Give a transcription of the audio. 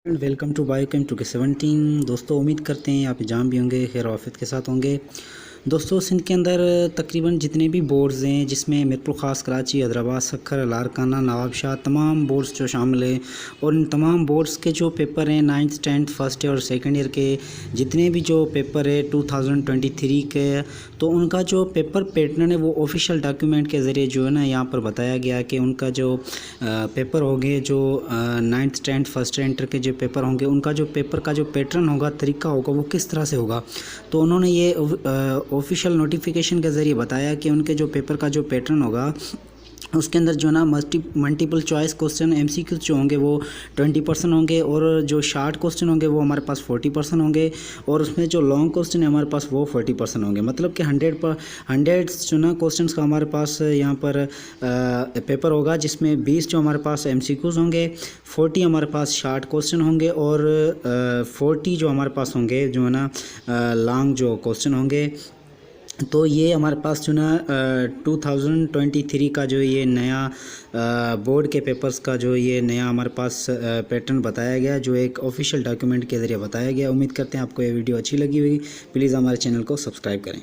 Welcome to biochem 2K17। दोस्तों उम्मीद करते हैं आप जहाँ भी होंगे खैर आफियत के साथ होंगे। दोस्तों सिंध के अंदर तकरीबन जितने भी बोर्ड्स हैं जिसमें मीरपुर ख़ास, कराची, हैदराबाद, सक्खर, लारकाना, नवाबशाह, तमाम बोर्ड्स जो शामिल हैं और इन तमाम बोर्ड्स के जो पेपर हैं 9th 10th फर्स्ट ईयर और सेकंड ईयर के जितने भी जो पेपर है 2023 के, तो उनका जो पेपर पैटर्न है वो ऑफिशियल डॉक्यूमेंट के ज़रिए जो है ना यहाँ पर बताया गया कि उनका जो पेपर होंगे जो 9th 10th फर्स्ट इंटर के जो पेपर होंगे उनका जो पेपर का जो पैटर्न होगा, तरीका होगा, वो किस तरह से होगा। तो उन्होंने ये ऑफिशियल नोटिफिकेशन के ज़रिए बताया कि उनके जो पेपर का जो पैटर्न होगा उसके अंदर जो ना मल्टीपल चॉइस क्वेश्चन MCQs जो होंगे वो 20% होंगे और जो शार्ट क्वेश्चन होंगे वो हमारे पास 40% होंगे और उसमें जो लॉन्ग क्वेश्चन है हमारे पास वो 40% होंगे। मतलब कि 100 जो ना क्वेश्चंस का हमारे पास यहाँ पर पेपर होगा जिसमें 20 जो हमारे पास MCQs होंगे, 40 हमारे पास शार्ट क्वेश्चन होंगे और 40 जो हमारे पास होंगे जो है ना लॉन्ग जो क्वेश्चन होंगे। तो ये हमारे पास जो ना 2023 का जो ये नया बोर्ड के पेपर्स का जो ये नया हमारे पास पैटर्न बताया गया, जो एक ऑफिशियल डॉक्यूमेंट के ज़रिए बताया गया। उम्मीद करते हैं आपको ये वीडियो अच्छी लगी होगी। प्लीज़ हमारे चैनल को सब्सक्राइब करें।